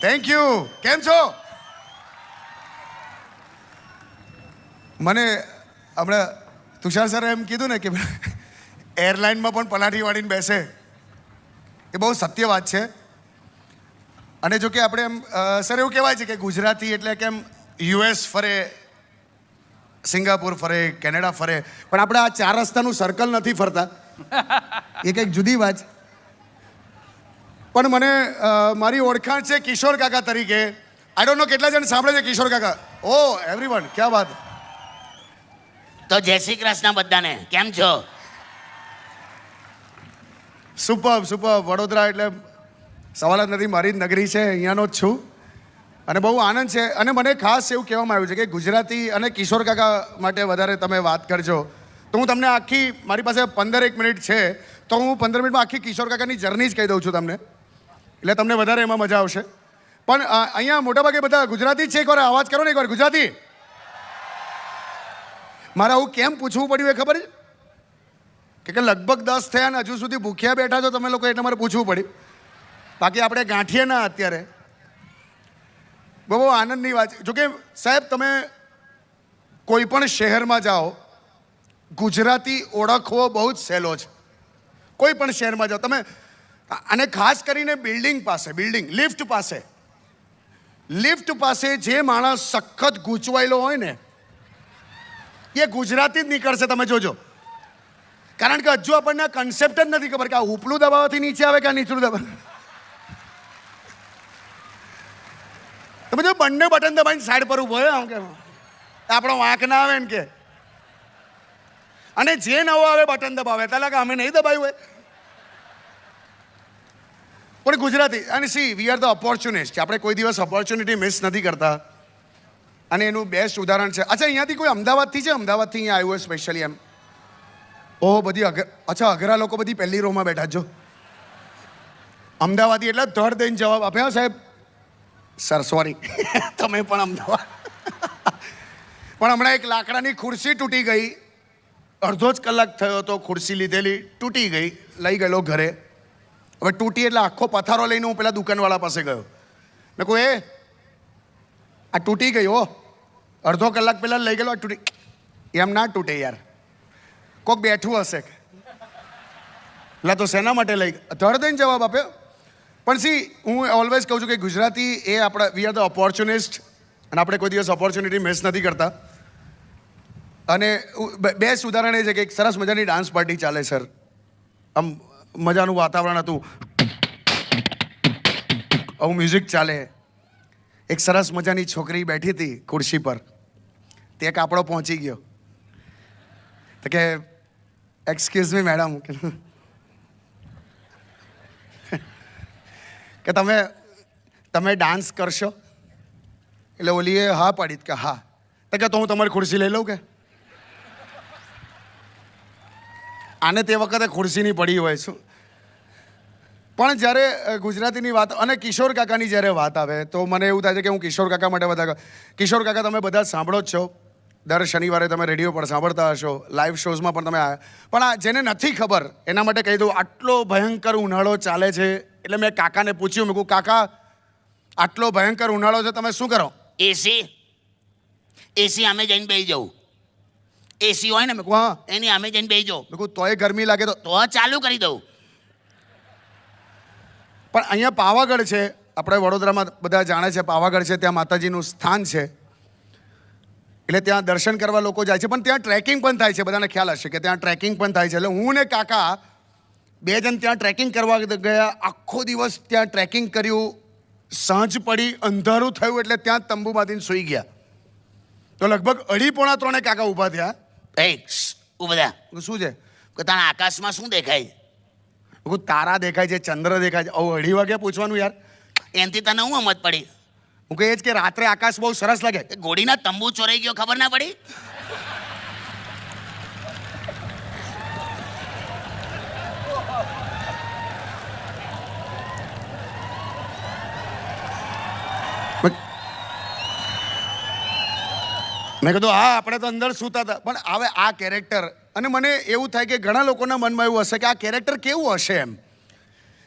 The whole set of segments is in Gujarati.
Thank you. કેમ છો? મને હમણાં તુષાર સરે એમ કીધું ને કે એરલાઇનમાં પણ પલાઠી વાળીને બેસે, એ બહુ સત્ય વાત છે. અને જો કે આપણે એમ સર એવું કહેવાય છે કે ગુજરાતી એટલે કે એમ યુએસ ફરે, સિંગાપુર ફરે, કેનેડા ફરે, પણ આપણે આ 4 રસ્તાનું સર્કલ નથી ફરતા. એ કંઈક જુદી વાત. પણ મને મારી ઓળખાણ છે કિશોર કાકા તરીકે. આઈ ડોન્ટ નો કેટલા જણ સાંભળે છે કિશોર કાકા? ઓ એવરીવન, ક્યાં વાત. તો જય શ્રી કૃષ્ણ બધાને. કેમ છો? Super super. વડોદરા એટલે સવાલ જ નથી, મારી જ નગરી છે, અહીંયાનો જ છું. અને બહુ આનંદ છે. અને મને ખાસ એવું કહેવામાં આવ્યું છે કે ગુજરાતી અને કિશોર કાકા માટે વધારે તમે વાત કરજો. તો હું તમને આખી, મારી પાસે 15 મિનિટ છે, તો હું 15 મિનિટમાં આખી કિશોર કાકાની જર્ની જ કહી દઉં છું તમને, એટલે તમને વધારે એમાં મજા આવશે. પણ અહીંયા મોટાભાગે બધા ગુજરાતી જ છે. એકવાર અવાજ કરો ને, એકવાર ગુજરાતી. મારે આવું કેમ પૂછવું પડ્યું એ ખબર છે કે લગભગ 10 થયા ને હજુ સુધી ભૂખ્યા બેઠા છો તમે લોકો, એટલે મારે પૂછવું પડ્યું. બાકી આપણે ગાંઠીએ ના અત્યારે. બહુ આનંદની વાત છે. જોકે સાહેબ તમે કોઈ પણ શહેરમાં જાઓ, ગુજરાતી ઓળખવો બહુ જ સહેલો છે. કોઈ પણ શહેરમાં જાઓ તમે, અને ખાસ કરીને બિલ્ડિંગ પાસે, લિફ્ટ પાસે જે માણસ સખત ગૂંચવાયેલો હોય ને, એ ગુજરાતી જ નીકળશે, તમે જોજો. કારણ કે હજુ આપણને કન્સેપ્ટ જ નથી ખબર કે આ ઉપલું દબાવવાથી નીચે આવે કે આ નીચલું દબાવ. તમે જો બંને બટન દબાવીને સાઈડ પર ઉભો હોય, આમ કે આપણો વાંક ના આવે ને કે. અને જે નવો આવે બટન દબાવે એટલે કે અમે નહીં દબાવ્યું હોય. પણ ગુજરાતી, અને સી વી આર ધ ઓપોર્ચ્યુનિસ્ટ. આપણે કોઈ દિવસ ઓપોર્ચ્યુનિટી મિસ નથી કરતા. અને એનું બેસ્ટ ઉદાહરણ છે. અચ્છા, અહીંયાથી કોઈ અમદાવાદથી છે? અમદાવાદથી અહીંયા આવ્યું હોય સ્પેશિયલી એમ? ઓહ, બધી અચ્છા, અઘરા લોકો બધી પહેલી રોમાં બેઠા છો. અમદાવાદી એટલે ધડ દઈને જવાબ આપે. હા સાહેબ, સર સોરી. તમે પણ અમદાવાદ. પણ હમણાં એક લાકડાની ખુરશી તૂટી ગઈ, અડધો જ કલાક થયો તો ખુરશી લીધેલી, તૂટી ગઈ, લઈ ગયેલો ઘરે. હવે તૂટી એટલે આખો પથારો લઈને હું પેલા દુકાનવાળા પાસે ગયો. મેં કહું આ તૂટી ગઈ હો, અડધો કલાક પહેલાં લઈ ગયેલો, તૂટી. એમ ના તૂટે યાર, કોક બેઠું હશે. એટલે તો શેના માટે લઈ ધડ દઈને જવાબ આપ્યો. પણ સી હું ઓલવેઝ કહું છું કે ગુજરાતી એ આપણા, વી આર ધ ઓપોર્ચ્યુનિસ્ટ, અને આપણે કોઈ દિવસ ઓપોર્ચ્યુનિટી મિસ નથી કરતા. અને બેસ્ટ ઉદાહરણ એ છે કે એક સરસ મજાની ડાન્સ પાર્ટી ચાલે સર. આમ મજાનું વાતાવરણ હતું, આવું મ્યુઝિક ચાલે. એક સરસ મજાની છોકરી બેઠી હતી ખુરશી પર. તે કાપડો પહોંચી ગયો તો કે એક્સક્યુઝ મી મેડમ, કે તમે ડાન્સ કરશો? એટલે ઓલીએ હા પાડી કે હા. તો કે તો હું તમારી ખુરશી લઈ લઉં કે. આને તે વખતે ખુરશી નહીં પડી હોય શું. પણ જ્યારે ગુજરાતીની વાત અને કિશોર કાકાની જ્યારે વાત આવે તો મને એવું થાય છે કે હું કિશોર કાકા માટે બધા, કિશોર કાકા તમે બધા સાંભળો જ છો, દર શનિવારે તમે રેડિયો પર સાંભળતા હશો, લાઈવ શોઝમાં પણ તમે આવ્યા. પણ આ જેને નથી ખબર એના માટે કહી દઉં, આટલો ભયંકર ઉનાળો ચાલે છે એટલે મેં કાકાને પૂછ્યું, મેં કહું કાકા આટલો ભયંકર ઉનાળો છે તમે શું કરો? એસી અમે જઈને બેસી જવું. એસી હોય ને મેં કહું હા, એની અમે જઈને બેસી જાઉં. મેં કહું તોય ગરમી લાગે તો ચાલુ કરી દઉં. પણ અહીંયા પાવાગઢ છે, આપણે વડોદરામાં બધા જાણે છે પાવાગઢ છે, ત્યાં માતાજીનું સ્થાન છે. એટલે ત્યાં દર્શન કરવા લોકો જાય છે, પણ ત્યાં ટ્રેકિંગ પણ થાય છે. બધાને ખ્યાલ હશે કે ત્યાં ટ્રેકિંગ પણ થાય છે. એટલે હું ને કાકા 2 જણ ત્યાં ટ્રેકિંગ કરવા ગયા. આખો દિવસ ત્યાં ટ્રેકિંગ કર્યું. સાંજ પડી, અંધારું થયું એટલે ત્યાં તંબુ બાંધીને સૂઈ ગયા. તો લગભગ 2:30-3 કાકા ઊભા થયા. બધા શું છે? કે તારા આકાશમાં શું દેખાય? તારા દેખાય છે, ચંદ્ર દેખાય છે. 2:30 વાગે પૂછવાનું યાર, એનથી તને હું સમજ પડી? હું કહે જ કે રાત્રે આકાશ બહુ સરસ લાગે. ઘોડીના તંબુ ચોરાઈ ગયો, ખબર ના પડી? મેં કીધું હા, આપણે તો અંદર સૂતા હતા. પણ હવે આ કેરેક્ટર, અને મને એવું થાય કે ઘણા લોકોના મનમાં એવું હશે કે આ કેરેક્ટર કેવું હશે એમ,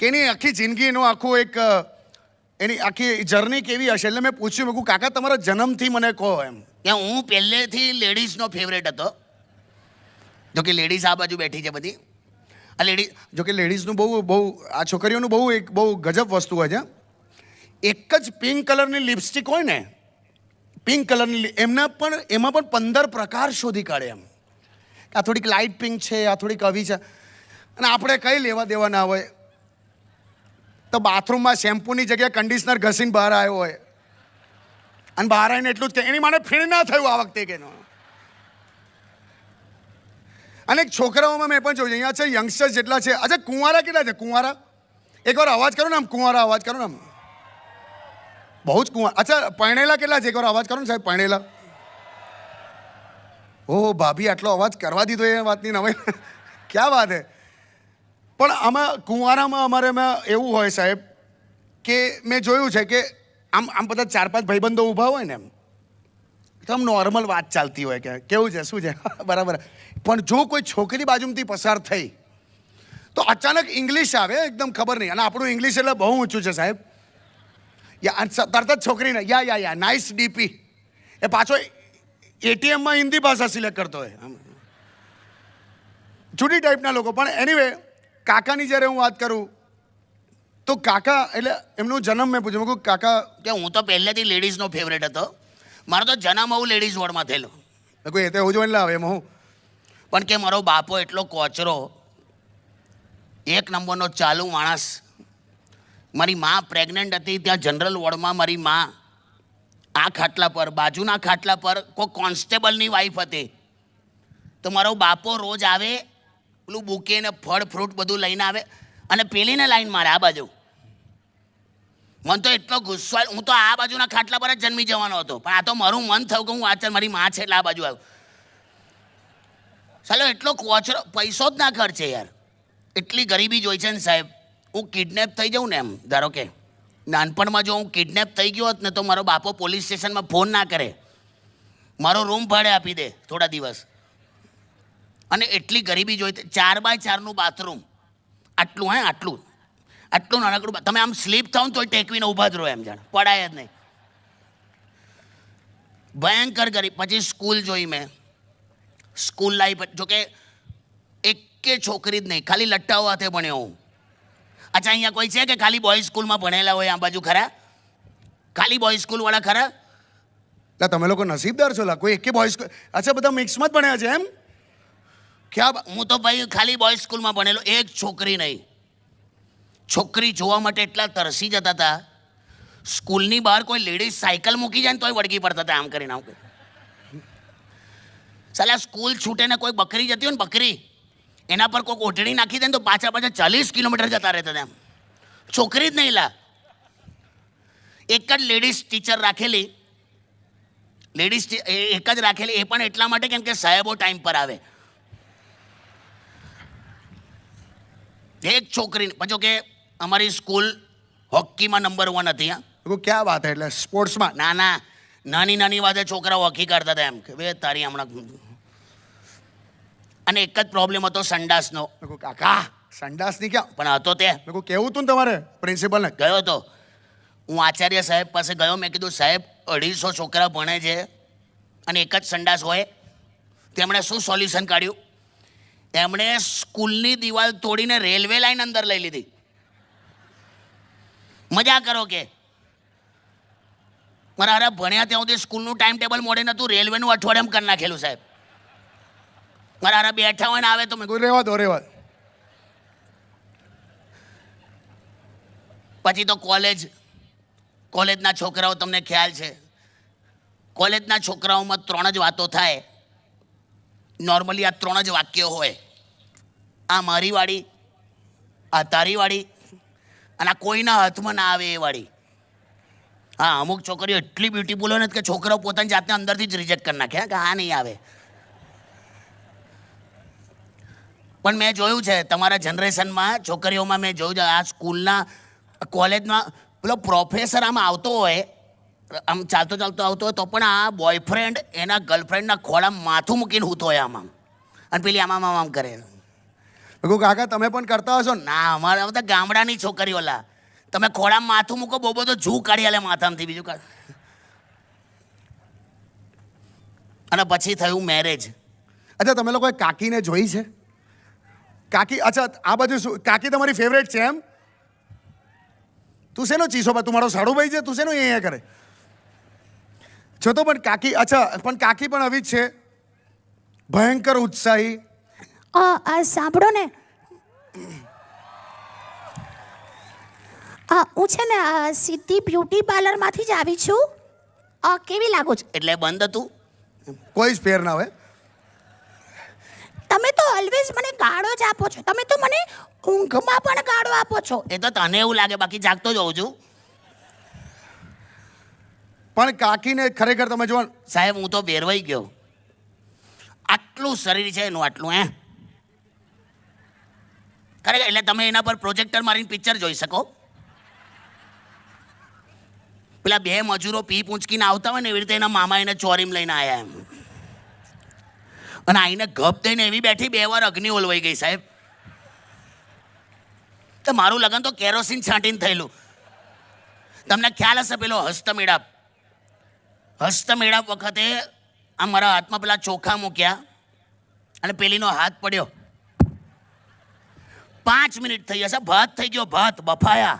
કે એની આખી જિંદગી એનું આખું એની આખી જર્ની કેવી હશે એટલે મેં પૂછ્યું મેં કહું કાકા તમારા જન્મથી મને કહો એમ. કે હું પહેલેથી લેડીઝનો ફેવરેટ હતો. જો કે લેડીઝ આ બાજુ બેઠી છે બધી. આ લેડીઝ જો કે લેડીઝનું બહુ આ છોકરીઓનું બહુ ગજબ વસ્તુ હોય છે. એક જ પિંક કલરની લિપસ્ટિક હોય ને, પિંક કલરની એમાં પણ 15 પ્રકાર શોધી કાઢે એમ. આ થોડીક લાઇટ પિંક છે, આ થોડીક આવી છે, અને આપણે કઈ લેવા દેવા ના હોય. તો બાથરૂમમાં શેમ્પૂની જગ્યાએ કન્ડિશનર ઘસીને બહાર આવ્યો હોય અને બહાર આવીને એટલું જ કે એની મને ફીણ ના થયું આ વખતે કે અને છોકરાઓમાં મેં પણ જોયું અહીંયા છે યંગસ્ટર્સ જેટલા છે. અચ્છા કુંવારા કેટલા છે? કુંવારા એકવાર અવાજ કરો ને આમ, કુંવારા અવાજ કરો ને આમ. બહુ જ કુંવારા. અચ્છા પરણેલા કેટલા છે? એકવાર અવાજ કરો ને સાહેબ, પરણેલા. ઓહો ભાભી આટલો અવાજ કરવા દીધો એ વાતની નવાઈ. ક્યાં વાત હે. પણ આમાં કુંવારામાં અમારેમાં એવું હોય સાહેબ કે મેં જોયું છે કે આમ બધા 4-5 ભાઈબંધો ઊભા હોય ને એમ તો આમ નોર્મલ વાત ચાલતી હોય કે કેવું છે શું છે બરાબર. પણ જો કોઈ છોકરી બાજુમાંથી પસાર થઈ તો અચાનક ઇંગ્લિશ આવે એકદમ ખબર નહીં. અને આપણું ઇંગ્લિશ એટલે બહુ ઊંચું છે સાહેબ. તરત જ છોકરીને યા નાઇસ ડીપી એ પાછો એટીએમમાં હિન્દી ભાષા સિલેક્ટ કરતો હોય. જુદી ટાઈપના લોકો. પણ એનીવે કાકાની જ્યારે હું વાત કરું તો કાકા એટલે એમનો જન્મ મેં પૂછ્યું મેં કાકા કે હું તો પહેલેથી લેડીઝનો ફેવરેટ હતો. મારો તો જન્મ હું લેડીઝ વોર્ડમાં થયેલો. કોઈ એ તો એવું જ એટલે આવે એમાં હું. પણ કે મારો બાપો એટલો કોચરો, એક નંબરનો ચાલુ માણસ. મારી માં પ્રેગ્નન્ટ હતી ત્યાં જનરલ વોર્ડમાં મારી માં આ ખાટલા પર, બાજુના ખાટલા પર કોઈ કોન્સ્ટેબલની વાઈફ હતી. તો મારો બાપો રોજ આવે, પેલું બુકે ને ફળ ફ્રૂટ બધું લઈને આવે અને પેલીને લાઈન મારે આ બાજુ. મને તો એટલો ગુસ્સો, હું તો આ બાજુના ખાટલા પર જ જન્મી જવાનો હતો, પણ આ તો મારું મન થયું કે હું આ મારી માં છે એટલે આ બાજુ આવ્યો. ચાલો એટલો કોચરો, પૈસો જ ના ખર્ચે યાર. એટલી ગરીબી જોઈ છે ને સાહેબ. હું કિડનેપ થઈ જાઉં ને એમ, ધારો કે નાનપણમાં જો હું કિડનેપ થઈ ગયો હોત ને તો મારો બાપો પોલીસ સ્ટેશનમાં ફોન ના કરે, મારો રૂમ ભાડે આપી દે થોડા દિવસ. અને એટલી ગરીબી જોઈ, 4x4નું બાથરૂમ, આટલું આટલું નાનકડું. તમે આમ સ્લીપ થાવ ને તોય ટેકવીને ઊભા જ રહો એમ, જાણ પડાય જ નહીં. ભયંકર ગરીબ. પછી સ્કૂલ જોઈ મેં, સ્કૂલ લાઈફ. જોકે એકે છોકરી જ નહીં, ખાલી લટ્ટાઓ હાથે ભણ્યો હું. અચ્છા અહીંયા કોઈ છે કે ખાલી બોયઝ સ્કૂલમાં ભણેલા હોય આ બાજુ ખરા? ખાલી બોયઝ સ્કૂલવાળા ખરા? એટલે તમે લોકો નસીબદાર છો. કોઈ એકે બોયઝ, અચ્છા બધા મિક્સમાં જ ભણ્યા છે એમ? ક્યાં? હું તો ભાઈ ખાલી બોયઝ સ્કૂલમાં ભણેલો, એક છોકરી નહીં. છોકરી જોવા માટે એટલા તરસી જતા હતા. સ્કૂલની બહાર કોઈ લેડીઝ સાયકલ મૂકી જાય ને તોય વળગી પડતા હતા આમ કરીને આમ. સાલા સ્કૂલ છૂટે ને કોઈ બકરી જતી હોય ને બકરી, એના પર કોઈ ઓઢણી નાખી દે ને તો પાછા 40 કિલોમીટર જતા રહેતા હતા એમ. છોકરી જ નહીં લા. એક જ લેડીઝ ટીચર રાખેલી, લેડીઝ એક જ રાખેલી, એ પણ એટલા માટે કેમ કે સાહેબો ટાઈમ પર આવે. એક છોકરી. પછી કે અમારી સ્કૂલ હોકીમાં નંબર 1 હતી. હા ક્યાં વાત? એટલે સ્પોર્ટ્સમાં? ના, નાની વાતે છોકરાઓ હોકી કાઢતા હતા એમ કે બે તારી હમણાં. અને એક જ પ્રોબ્લેમ હતો સંડાસનો. કાકા સંડાસની ક્યાં પણ હતો તે. મેં કેવું તું ને તમારે પ્રિન્સિપલને? ગયો હતો હું આચાર્ય સાહેબ પાસે ગયો. મેં કીધું સાહેબ 250 છોકરા ભણે છે અને એક જ સંડાસ હોય. તેમણે શું સોલ્યુશન કાઢ્યું? એમણે સ્કૂલની દિવાલ તોડીને રેલવે લાઈન અંદર લઈ લીધી. મજા કરો કે? મારા હારા ભણ્યા ત્યાં સુધી સ્કૂલનું ટાઈમ ટેબલ મોડે નહોતું, રેલવેનું અઠવાડિયામાં કરી નાખેલું સાહેબ. મારા હારા બેઠા હોય ને આવે તો મેં કોઈ રહેવા દો. પછી તો કોલેજના છોકરાઓ, તમને ખ્યાલ છે કોલેજના છોકરાઓમાં 3 જ વાતો થાય નોર્મલી. આ 3 જ વાક્યો હોય. આ મારી વાળી, આ તારી વાળી, અને આ કોઈના હાથમાં ના આવે એ વાળી. હા, અમુક છોકરીઓ એટલી બ્યુટીફુલ હોય ને કે છોકરાઓ પોતાની જાતને અંદરથી જ રિજેક્ટ કરી નાખે કે આ નહીં આવે. પણ મેં જોયું છે તમારા જનરેશનમાં છોકરીઓમાં, મેં જોયું છે આ સ્કૂલના કોલેજમાં પેલો પ્રોફેસર આમ આવતો હોય, આમ ચાલતો આવતો હોય તો પણ આ બોયફ્રેન્ડ એના ગર્લફ્રેન્ડના ખોળામાં માથું મૂકીને હૂતો હોય આમ. અને પેલી આમ કરે. કાકા તમે પણ કરતા હશો ને? ના, અમારા બધા ગામડાની છોકરીઓ લા. તમે ખોળામાં માથું મૂકો બહુ બધો જૂ કાઢી આલે માથામાંથી બીજું કાઢ. અને પછી થયું મેરેજ. અચ્છા તમે લોકોએ કાકીને જોઈ છે? કાકી અચ્છા આ બાજુ શું કાકી તમારી ફેવરેટ છે એમ? તું શેનો ચીસો તું મારો સાડુભાઈ છે, તું શેનો અહીંયા કરે છો? તો પણ કાકી અચ્છા પણ કાકી પણ આવી જ છે, ભયંકર ઉત્સાહી. સાંભળો ને, હું છે ને સિદ્ધિ બ્યુટી પાર્લરમાંથી જ આવી છું. કેવી લાગુ છે? એટલે બંધ હતું, કોઈ જ ફેર ના હોય. તમે તો ઓલવેઝ મને ગાળો જ આપો છો. તમે તો મને ઊંઘમાં પણ ગાળો આપો છો. એ તો તને એવું લાગે, બાકી જાગતો જ હોઉં છું. પણ કાકીને ખરેખર તમે જો સાહેબ હું તો બેરવાઈ ગયો. આટલું શરીર છે એનું, આટલું ખરેખર. એટલે તમે એના પર પ્રોજેક્ટર મારીને પિક્ચર જોઈ શકો. પેલા બે મજૂરો પી પૂંચકીને આવતા હોય ને એવી રીતે એના મામા એને ચોરીમ લઈને આવ્યા એમ. અને આઈને ગપ દઈને એવી બેઠી 2 વાર અગ્નિ ઓલવાઈ ગઈ સાહેબ. તો મારું લગન તો કેરોસીન છાંટીને થયેલું. તમને ખ્યાલ હશે પેલો હસ્તમેળાપ વખતે આ મારા હાથમાં પેલા ચોખા મૂક્યા અને પેલીનો હાથ પડ્યો. 5 મિનિટ થઈ હશે, ભાત થઈ ગયો, ભાત બફાયા,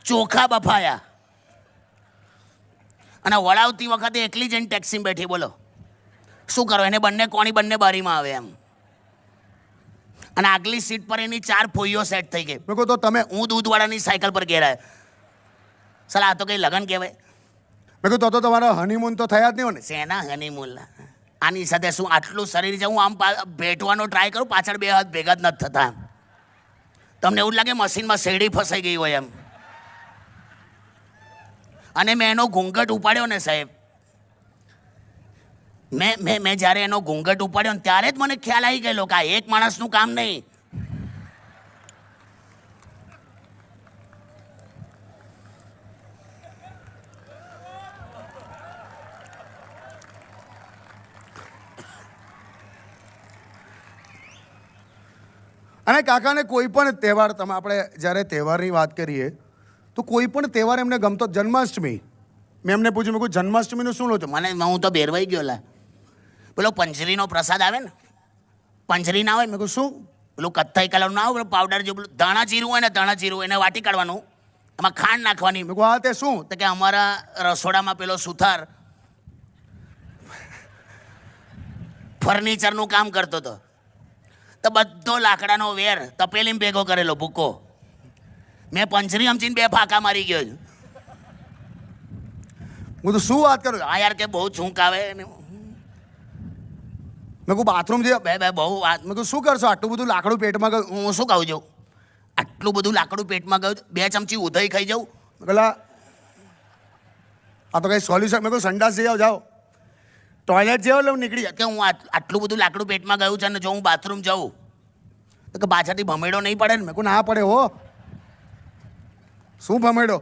ચોખા બફાયા. અને વળાવતી વખતે એકલી જઈને ટેક્સીમાં બેઠી. બોલો શું કરો? એને બંને બારીમાં આવે એમ. અને આગલી સીટ પર એની 4 ફોઈઓ સેટ થઈ ગઈ. મેં કહું તો તમે હું દૂધવાળાની સાયકલ પર ઘેરાય. સલા આ તો કઈ લગન કહેવાય? મેં કહું તો તમારા હનીમૂન તો થયા જ નહીં હોય ને? શેના હનીમૂન? આની સાથે શું આટલું શરીર છે, હું આમ ભેટવાનો ટ્રાય કરું, પાછળ 2 હાથ ભેગા જ નથી થતા એમ. તમને એવું લાગે મશીનમાં શેરડી ફસાઈ ગઈ હોય એમ. અને મેં એનો ઘૂંઘટ ઉપાડ્યો ને સાહેબ, મેં જ્યારે એનો ઘૂંઘટ ઉપાડ્યો ને ત્યારે જ મને ખ્યાલ આવી ગયેલો કે આ એક માણસનું કામ નહીં. અને કાકાને કોઈ પણ તહેવાર, તમે આપણે જ્યારે તહેવારની વાત કરીએ તો કોઈ પણ તહેવાર એમને ગમતો. જન્માષ્ટમી મેં એમને પૂછ્યું, મેં કહ્યું જન્માષ્ટમીનું શું લો છો? હું તો બેરવાઈ ગયો લા. પેલો પંજરીનો પ્રસાદ આવે ને, પંજરી ના હોય, મેં કહું શું? પેલું કથ્થાઈ કલરનું ના હોય, પાવડર જેવું ધાણા જીરું હોય ને, ધાણા જીરું એને વાટી કાઢવાનું, એમાં ખાંડ નાખવાની. મેં કહું હા તે શું? તો કે અમારા રસોડામાં પેલો સુથાર ફર્નિચરનું કામ કરતો હતો, તો બધો લાકડાનો વેર તપેલીમાં ભેગો કરેલો ભૂકો. મેં પંજરી સમજીને 2 ફાંકા મારી ગયો. હું તો શું વાત કરું? હા યાર કે બહુ છૂંક આવે. મેં કહું બાથરૂમ જે બે બહુ વાત. મેં કહું શું કરશો? આટલું બધું લાકડું પેટમાં ગયું. હું શું કહું છું, આટલું બધું લાકડું પેટમાં ગયું, 2 ચમચી ઉધઈ ખાઈ જાઉં. પેલા આ તો કઈ સોલ્યુશન. મેં કહું સંડાસ જઈ જાઓ, ટોયલેટ જેવો એટલે નીકળી જાય. કે હું આટલું બધું લાકડું પેટમાં ગયું છે ને જો હું બાથરૂમ જાઉં તો કે પાછળથી ભમેડો નહીં પડે ને? મેં કહું ના પડે હો. શું ભમેડો?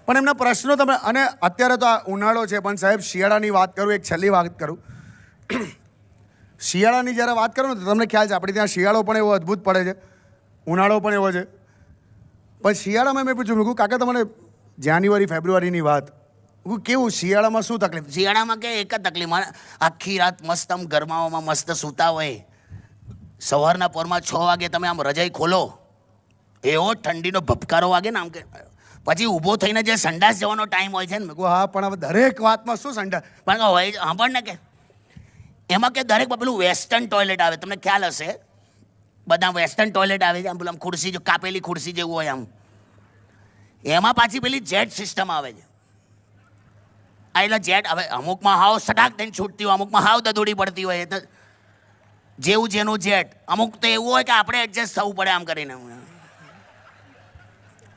પણ એમના પ્રશ્નો તમે, અને અત્યારે તો આ ઉનાળો છે પણ સાહેબ શિયાળાની વાત કરું, એક છેલ્લી વાત કરું. શિયાળાની જ્યારે વાત કરું ને તો તમને ખ્યાલ છે આપણે ત્યાં શિયાળો પણ એવો અદ્ભુત પડે છે, ઉનાળો પણ એવો છે. પણ શિયાળામાં મેં પૂછ્યું, મેં કહું કાકા તમને જાન્યુઆરી ફેબ્રુઆરીની વાત, હું કેવું શિયાળામાં શું તકલીફ? શિયાળામાં કે એક જ તકલીફ, આખી રાત મસ્ત આમ ગરમાવામાં મસ્ત સૂતા હોય, સવારના પોરમાં 6 વાગે તમે આમ રજાઈ ખોલો, એવો ઠંડીનો ભપકારો વાગે ને આમ કે પછી ઊભો થઈને જે સંડાસ જવાનો ટાઈમ હોય છે ને. મેં કહું હા પણ હવે દરેક વાતમાં શું સંડાસ? પણ હોય સાંભળ ને કે એમાં કે દરેક પેલું વેસ્ટર્ન ટોયલેટ આવે, તમને ખ્યાલ હશે, બધા વેસ્ટર્ન ટોયલેટ આવે છે આમ પેલું આમ ખુરશી, કાપેલી ખુરશી જેવું હોય આમ. એમાં પાછી પેલી જેટ સિસ્ટમ આવે છે. એટલે જેટ હવે અમુકમાં હાવ સટાક થઈને છૂટતી હોય, અમુકમાં હાવ દદોડી પડતી હોય, તો જેવું જેનું જેટ. અમુક તો એવું હોય કે આપણે એડજસ્ટ થવું પડે આમ કરીને,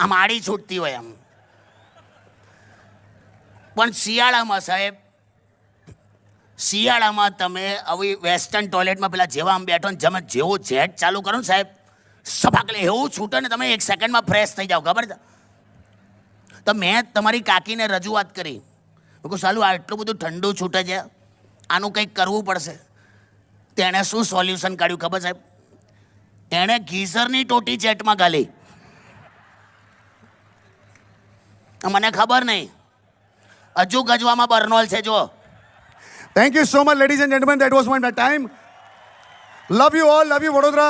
આમ આડી છૂટતી હોય આમ. પણ શિયાળામાં સાહેબ, શિયાળામાં તમે આવી વેસ્ટર્ન ટોયલેટમાં પેલા જેવા આમ બેઠો ને તમે જેવો જેટ ચાલુ કરો ને સાહેબ, સફાકલે એવું છૂટે ને તમે 1 સેકન્ડમાં ફ્રેશ થઈ જાઓ. ખબર છે? તો મેં તમારી કાકીને રજૂઆત કરી, મેં સાલું આટલું બધું ઠંડુ છૂટે છે, આનું કંઈક કરવું પડશે. તેણે શું સોલ્યુશન કાઢ્યું ખબર સાહેબ? એણે ગીઝરની ટોટી ચેટમાં ગાલી. મને ખબર નહીં, હજુ ગજવામાં બર્નોલ છે જો. Thank you so much, ladies and gentlemen. That was my time. Love you all. Love you, Vadodara.